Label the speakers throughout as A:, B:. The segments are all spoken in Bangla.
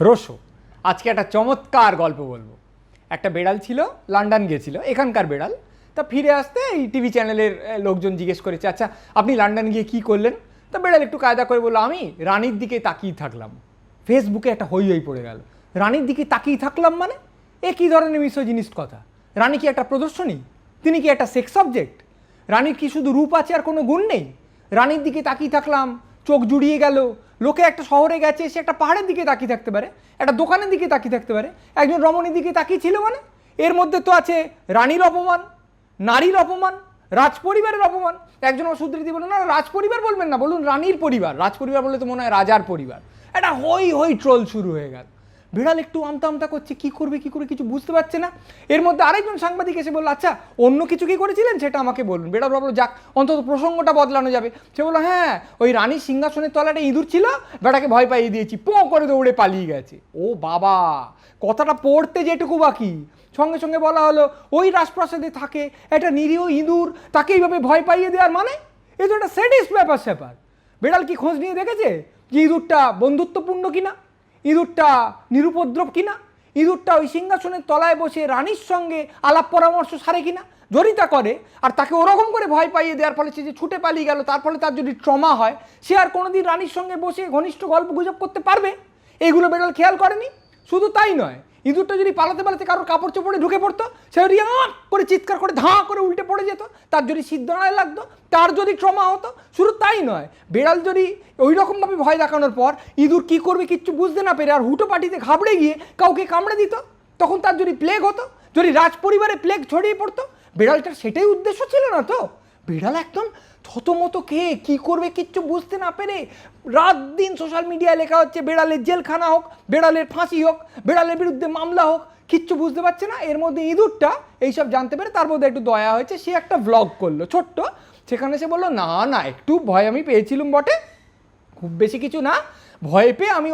A: রোশো আজকে একটা চমৎকার গল্প বলবো। একটা বেড়াল ছিল, লন্ডন গিয়েছিল, এখানকার বেড়াল। তা ফিরে আসতে এই টিভি চ্যানেলের লোকজন জিজ্ঞেস করেছে, আচ্ছা আপনি লন্ডন গিয়ে কি করলেন? তা বেড়াল একটু কায়দা করে বললো, আমি রানীর দিকে তাকিয়ে থাকলাম। ফেসবুকে একটা হই হই পড়ে গেল, রানীর দিকে তাকিয়ে থাকলাম মানে এ কী ধরনের মিসোজিনিস্ট কথা? রানী কি একটা প্রদর্শনী? তিনি কি একটা সেক্স অবজেক্ট? রানীর কি শুধু রূপ আছে আর কোনো গুণ নেই? রানীর দিকে তাকিয়ে থাকলাম, চোখ জুড়িয়ে গেল। লোকে একটা শহরে গেছে, সে একটা পাহাড়ের দিকে তাকিয়ে থাকতে পারে, একটা দোকানের দিকে তাকিয়ে থাকতে পারে, একজন রমণীর দিকে তাকিয়ে ছিল মানে এর মধ্যে তো আছে রানীর অপমান, নারীর অপমান, রাজপরিবারের অপমান। একজন আমার সুদৃতি বলুন, না রাজপরিবার বলবেন না, বলুন রানীর পরিবার। রাজপরিবার বললে তো মনে হয় রাজার পরিবার। একটা হই হই ট্রোল শুরু হয়ে গেল। বিড়াল একটু আমতা আমতা করছে, কি করবে কিছু বুঝতে পারছে না। এর মধ্যে আরেকজন সাংবাদিক এসে বললো, আচ্ছা অন্য কিছু কি করেছিলেন সেটা আমাকে বলুন। বিড়াল ভাবলো যাক অন্তত প্রসঙ্গটা বদলানো যাবে। সে বললো, হ্যাঁ ওই রানীর সিংহাসনের তলাটা ইঁদুর ছিল, বেটাকে ভয় পাইয়ে দিয়েছি, পোঁ করে দৌড়ে পালিয়ে গেছে। ও বাবা, কথাটা পড়তে যেটুকু বাকি সঙ্গে সঙ্গে বলা হলো, ওই রাজপ্রাসাদে থাকে একটা নিরীহ ইঁদুর, তাকে এইভাবে ভয় পাইয়ে দেওয়ার মানে এ তো একটা স্যাডিস্ট ব্যাপার স্যাপার। বিড়াল কি খোঁজ নিয়ে দেখেছে যে ইঁদুরটা বন্ধুত্বপূর্ণ কিনা, ইঁদুরটা নিরুপদ্রব কিনা, ইঁদুরটা ওই সিংহাসনের তলায় বসে রানীর সঙ্গে আলাপ পরামর্শ সারে কিনা? যদি তা করে আর তাকে ওরকম করে ভয় পাইয়ে দেওয়ার ফলে সে যে ছুটে পালিয়ে গেল, তার ফলে তার যদি ট্রমা হয়, সে আর কোনোদিন রানীর সঙ্গে বসে ঘনিষ্ঠ গল্প গুজব করতে পারবে? এগুলো বিড়াল খেয়াল করেনি। শুধু তাই নয়, ইঁদুরটা যদি পালাতে পালাতে কারোর কাপড় চোপড়ে ঢুকে পড়তো, সে যদি করে চিৎকার করে ধাঁ করে উল্টে পড়ে যেত, তার যদি সিদ্ধনায় লাগতো, তার যদি ট্রমা হতো। শুধু তাই নয়, বিড়াল যদি ওই রকমভাবে ভয় দেখানোর পর ইঁদুর কী করবে কিচ্ছু বুঝতে না পেরে আর হুটো পাটিতে ঘাবড়ে গিয়ে কাউকে কামড়ে দিত, তখন তার যদি প্লেগ হতো, যদি রাজপরিবারে প্লেগ ছড়িয়ে পড়তো, বিড়ালটার সেটাই উদ্দেশ্য ছিল না তো। বিড়াল একদম থতমতো খেয়ে কী করবে কিচ্ছু বুঝতে না পেরে রাত দিন সোশ্যাল মিডিয়ায় লেখা হচ্ছে বেড়ালের জেলখানা হোক, বেড়ালের ফাঁসি হোক, বেড়ালের বিরুদ্ধে মামলা হোক, কিচ্ছু বুঝতে পারছে না। এর মধ্যে ইঁদুরটা এইসব জানতে পেরে তার মধ্যে একটু দয়া হয়েছে, সে একটা ব্লগ করলো ছোট্ট। সেখানে সে বললো, না না একটু ভয় আমি পেয়েছিলাম বটে, খুব বেশি কিছু না। ভয় পেয়ে আমি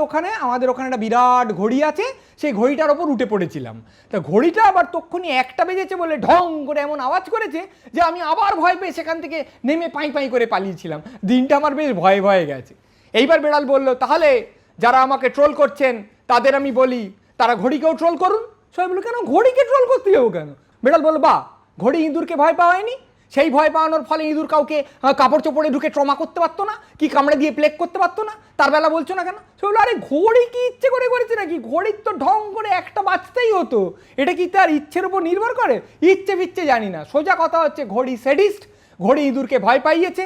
A: আমাদের ওখানে একটা বিরাট ঘড়ি আছে, সেই ঘড়িটার ওপর উঠে পড়েছিলাম। তা ঘড়িটা আবার তক্ষুনি একটা বেজেছে বলে ঢং করে এমন আওয়াজ করেছে যে আমি আবার ভয় পেয়ে সেখান থেকে নেমে পাই পাই করে পালিয়েছিলাম। দিনটা আমার বেশ ভয়ে ভয়ে গেছে। এইবার বেড়াল বলল, তাহলে যারা আমাকে ট্রোল করছেন তাদের আমি বলি তারা ঘড়িকেও ট্রোল করুন। সবাই বলল, কেন ঘড়িকে ট্রোল করতে যাবো কেন? বেড়াল বলল, বাহ, ঘড়ি ইঁদুরকে ভয় পাওয়ায়নি, সেই ভয় পাওয়ানোর ফলে ইঁদুর কাউকে কাপড় চোপড়ে ঢুকে ট্রমা করতে পারতো না, কি কামড়ে দিয়ে প্লেগ করতে পারতো না, তার বেলা বলছো না কেন? সে বললো, আরে ঘড়ি কি ইচ্ছে করে করেছে নাকি? ঘড়ির তো ঢং করে একটা বাঁচতেই হতো, এটা কি তার ইচ্ছের উপর নির্ভর করে? ইচ্ছে ফিচ্ছে জানি না, সোজা কথা হচ্ছে ঘড়ি স্যাডিস্ট, ঘড়ি ইঁদুরকে ভয় পাইয়েছে।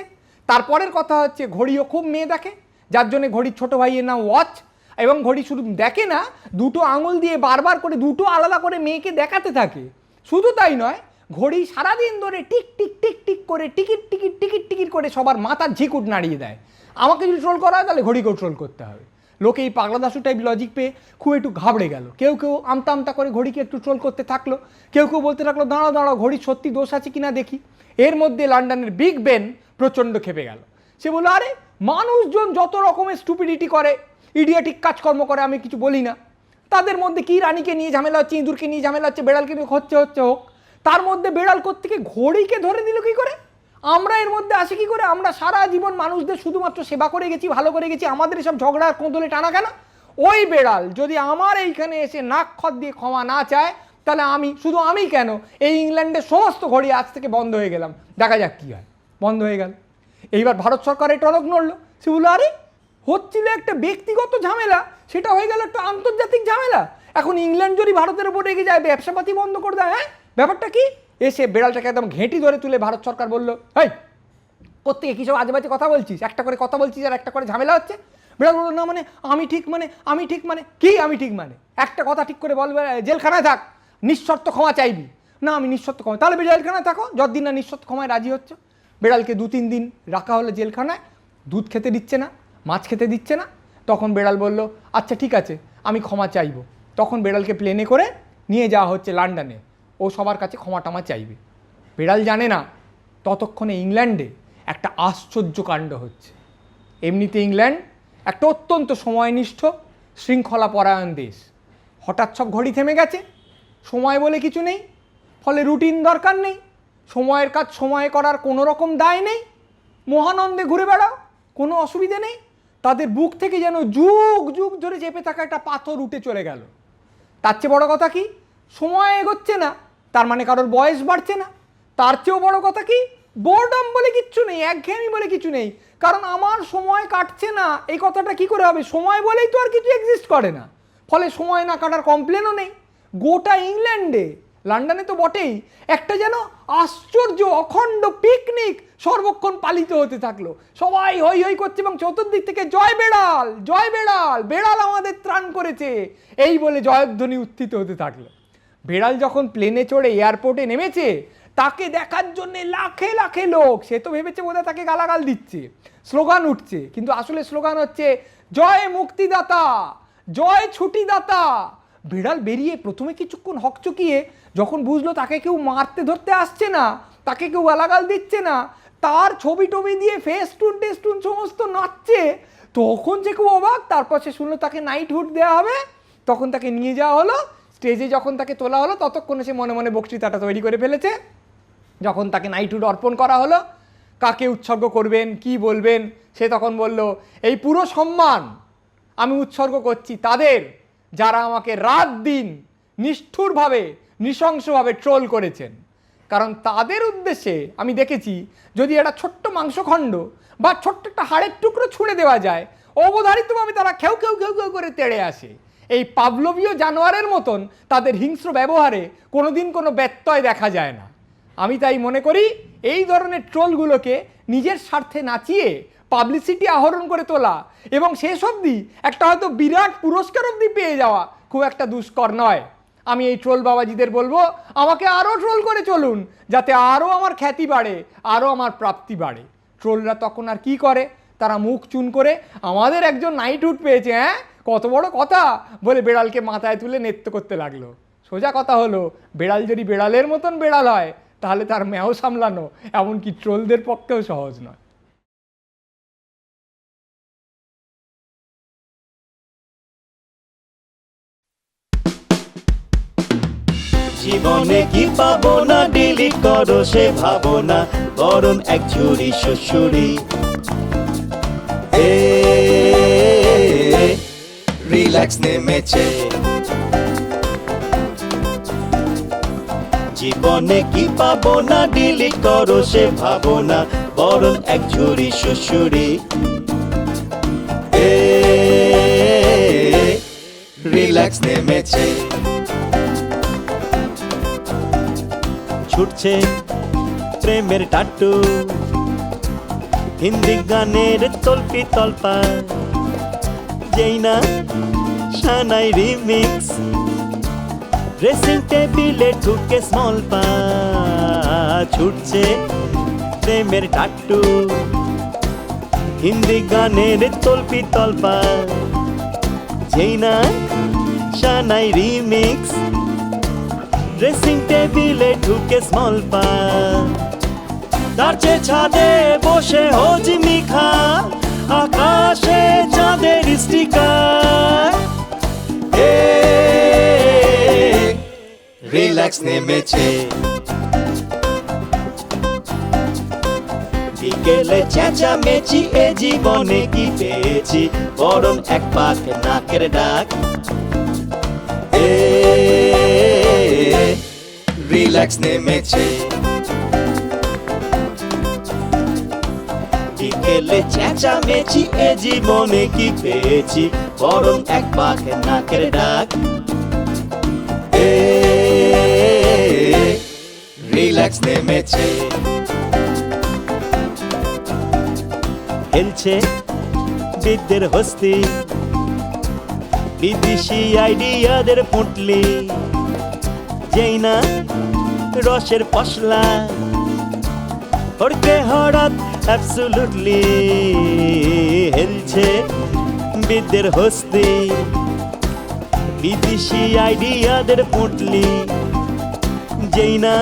A: তারপরের কথা হচ্ছে ঘড়িও খুব মেয়ে দেখে, যার জন্য ঘড়ির ছোট ভাইয়ের নাম ওয়াচ। এবং ঘড়ি শুধু দেখে না, দুটো আঙুল দিয়ে বারবার করে দুটো আলাদা করে মেয়েকে দেখাতে থাকে। শুধু তাই নয়, ঘড়ি সারাদিন ধরে টিক টিক টিক টিক করে টিকিট টিকিট টিকিট টিকিট করে সবার মাথার ঝিকুট নাড়িয়ে দেয়। আমাকে যদি ট্রোল করা হয় তাহলে ঘড়িকেও ট্রোল করতে হবে। লোকে এই পাগলা দাসু টাইপ লজিক পেয়ে খুব একটু ঘাবড়ে গেল। কেউ কেউ আমতা আমতা করে ঘড়িকে একটু ট্রোল করতে থাকলো, কেউ কেউ বলতে থাকলো, দাঁড়াও দাঁড়াও, ঘড়ির সত্যি দোষ আছে কিনা দেখি। এর মধ্যে লন্ডনের বিগ বেন প্রচণ্ড খেপে গেল। সে বললো, আরে মানুষজন যত রকমের স্টুপিডিটি করে, ইডিয়াটিক কাজকর্ম করে, আমি কিছু বলি না। তাদের মধ্যে কি রানীকে নিয়ে ঝামেলা হচ্ছে, ইঁদুরকে নিয়ে ঝামেলা হচ্ছে, বেড়ালকে নিয়ে হচ্ছে হোক, তার মধ্যে বেড়াল কোত্থেকে ঘড়িকে ধরে দিল কি করে? আমরা এর মধ্যে আসি কি করে? আমরা সারা জীবন মানুষদের শুধুমাত্র সেবা করে গেছি, ভালো করে গেছি, আমাদের এসব ঝগড়ার কোঁদলে টানা কেন? ওই বেড়াল যদি আমার এইখানে এসে নাক খত দিয়ে ক্ষমা না চায়, তাহলে আমি কেন, এই ইংল্যান্ডের সমস্ত ঘড়ি আজ থেকে বন্ধ হয়ে গেলাম, দেখা যাক কী হয়। বন্ধ হয়ে গেল। এইবার ভারত সরকার এই টনক নড়ল। সে বললো, আরে হচ্ছিল একটা ব্যক্তিগত ঝামেলা, সেটা হয়ে গেল একটা আন্তর্জাতিক ঝামেলা। এখন ইংল্যান্ড যদি ভারতের উপর রেগে যায়, ব্যবসাপাতি বন্ধ করে দেয়, হ্যাঁ ব্যাপারটা কি? এসে বেড়ালটাকে একদম ঘেঁটি ধরে তুলে ভারত সরকার বলল, এই কোত্থেকে কী সব আজেবাজে কথা বলছিস, একটা করে কথা বলছিস আর একটা করে ঝামেলা হচ্ছে। বেড়াল বলল, না মানে আমি ঠিক মানে কি আমি ঠিক মানে একটা কথা ঠিক করে বলবে, জেলখানায় থাক, নিঃশর্ত ক্ষমা চাইবি। না আমি নিঃশর্ত ক্ষমা, তাহলে জেলখানায় থাকো, যতদিন না নিঃশর্ত ক্ষমায় রাজি হচ্ছে। বেড়ালকে 2-3 দিন রাখা হলো জেলখানায়, দুধ খেতে দিচ্ছে না, মাছ খেতে দিচ্ছে না। তখন বেড়াল বলল, আচ্ছা ঠিক আছে আমি ক্ষমা চাইব। তখন বেড়ালকে প্লেনে করে নিয়ে যাওয়া হচ্ছে লন্ডনে, ও সবার কাছে ক্ষমা টমা চাইবে। বেড়াল জানে না ততক্ষণে ইংল্যান্ডে একটা আশ্চর্য কাণ্ড হচ্ছে। এমনিতে ইংল্যান্ড একটা অত্যন্ত সময়নিষ্ঠ শৃঙ্খলা পরায়ণ দেশ। হঠাৎ সব ঘড়ি থেমে গেছে, সময় বলে কিছু নেই, ফলে রুটিন দরকার নেই, সময়ের কাজ সময়ে করার কোনো রকম দায় নেই, মহানন্দে ঘুরে বেড়াও, কোনো অসুবিধে নেই। তাদের বুক থেকে যেন যুগ যুগ ধরে চেপে থাকা একটা পাথর উঠে চলে গেল। তার চেয়ে বড় কথা কি, সময় এগোচ্ছে না, তার মানে কারোর বয়স বাড়ছে না। তার চেয়েও বড় কথা কি, বোরডম বলে কিচ্ছু নেই, একঘেয়েমি বলে কিছু নেই। কারণ আমার সময় কাটছে না, এই কথাটা কি করে হবে? সময় বলেই তো আর কিছু এক্সিস্ট করে না, ফলে সময় না কাটার কমপ্লেনও নেই। গোটা ইংল্যান্ডে, লন্ডনে তো বটেই, একটা যেন আশ্চর্য অখণ্ড পিকনিক সর্বক্ষণ পালিত হতে থাকলো। সবাই হই হই করছে এবং চতুর্দিক থেকে জয় বেড়াল, জয় বেড়াল, বেড়াল আমাদের ত্রাণ করেছে, এই বলে জয়ধ্বনি উত্থিত হতে থাকলো। বেড়াল যখন প্লেনে চড়ে এয়ারপোর্টে নেমেছে, তাকে দেখার জন্যে লাখে লাখে লোক। সে তো ভেবেছে বোধহয় তাকে গালাগাল দিচ্ছে, স্লোগান উঠছে, কিন্তু আসলে স্লোগান হচ্ছে জয় মুক্তিদাতা, জয় ছুটিদাতা। বিড়াল বেরিয়ে প্রথমে কিছুক্ষণ হকচকিয়ে, যখন বুঝলো তাকে কেউ মারতে ধরতে আসছে না, তাকে কেউ গালাগাল দিচ্ছে না, তার ছবি টবি দিয়ে ফেস্টুন টেস্টুন সমস্ত নাচছে, তখন যে খুব অবাক। তারপর সে শুনলো তাকে নাইটহুড দেওয়া হবে, তখন তাকে নিয়ে যাওয়া হলো স্টেজে। যখন তাকে তোলা হলো ততক্ষণে সে মনে মনে বক্তৃতাটা তৈরি করে ফেলেছে। যখন তাকে নাইটহুড অর্পণ করা হলো, কাকে উৎসর্গ করবেন, কি বলবেন, সে তখন বলল, এই পুরো সম্মান আমি উৎসর্গ করছি তাদের যারা আমাকে রাত দিন নিষ্ঠুরভাবে নৃশংসভাবে ট্রোল করেছেন। কারণ তাদের উদ্দেশ্যে আমি দেখেছি, যদি একটা ছোট্ট মাংসখণ্ড বা ছোট্ট একটা হাড়ের টুকরো ছুঁড়ে দেওয়া যায়, অবধারিতভাবে তারা খেউ খেউ খেউ খেউ করে তেড়ে আসে। এই পাভলোভীয় জানোয়ারের মতন তাদের হিংস্র ব্যবহারে কোনোদিন কোনো ব্যত্যয় দেখা যায় না। আমি তাই মনে করি এই ধরনের ট্রোলগুলোকে নিজের স্বার্থে নাচিয়ে পাবলিসিটি আহরণ করে তোলা এবং শেষ অবধি একটা হয়তো বিরাট পুরস্কার অবধি পেয়ে যাওয়া খুব একটা দুষ্কর নয়। আমি এই ট্রোল বাবাজিদের বলবো, আমাকে আরও ট্রোল করে চলুন, যাতে আরও আমার খ্যাতি বাড়ে, আরও আমার প্রাপ্তি বাড়ে। ট্রোলরা তখন আর কি করে, তারা মুখ চুন করে আমাদের একজন নাইটহুড পেয়েছে, হ্যাঁ কত বড় কথা বলে বেড়ালকে মাথায় তুলে নৃত্য করতে লাগলো। সোজা কথা হলো, বেড়াল যদি বেড়ালের মতন বেড়াল হয়, তাহলে তার ম্যাও সামলানো এমনকি ট্রোলদের পক্ষেও সহজ নয়।
B: জীবনে কি পাবো না ডিলিট করো সে ভাবনা, বরং এক ঝুড়ি শ্বশুরি। রিল্যাক্স নেমেছে। জীবনে কি পাবো না ডিলিট করো সে ভাবনা, বরং এক ঝুড়ি শ্বশুরি। রিল্যাক্স নেমেছে। ছুটছে প্রেমের টাট্টু, হিন্দি গানের তলপি তলপা, যেই না সানাই রিমিক্স, ড্রেসিং টেবিলে ঢুকে স্মল পা। ছুটছে প্রেমের টাট্টু, হিন্দি গানের তলপি তলপা, যেই না সানাই রিমিক্স, ড্রেসিং টেবিলে ঢুকে স্মল পা। তার চেয়ে ছাদে বসে হজমি খা, আকাশে চাঁদের স্টিকার। রিল্যাক্স নেমেছে। বিকেলে চেঁচামেচি, এ জীবনে কি পেয়েছি, বরং এক পাক নাকের ডাক। রিল্যাক্স নেমেছে। বিকেলে চেঁচামেচি, এ জীবনে কি পেয়েছি, বরং এক পাক নাকের ডাক। রিল্যাক্স নেমেছে। খেলছে বিদ্যের হস্তি, বিদেশি আইডিয়াদের পুঁটলি, যেই না রসের পশলা, হড়কে হঠাৎ অ্যাবসোলুটলি। হেলছে বিদ্যের হস্তি, বিদেশি আইডিয়াদের পুঁটলি, যেই না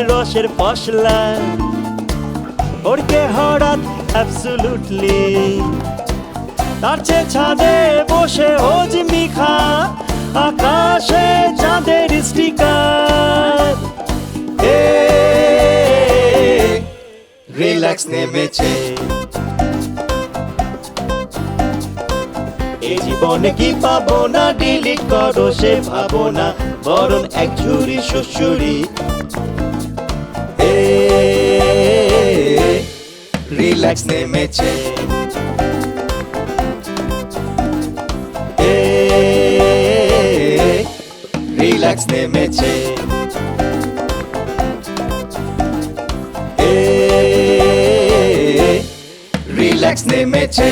B: রসের পশলা, হড়কে হঠাৎ অ্যাবসোলুটলি। তার চেয়ে ছাদে বসে হজমি খা, আকাশে চাঁদের স্টিকার। রিল্যাক্স নেমেছে। জীবনে কি পাবো না ডিলিট করো সে ভাবনা বরং এক ঝুড়ি শ্বশুরি রিল্যাক্স নেমেছে রিল্যাক্স নেমেছে রিল্যাক্স নেমেছে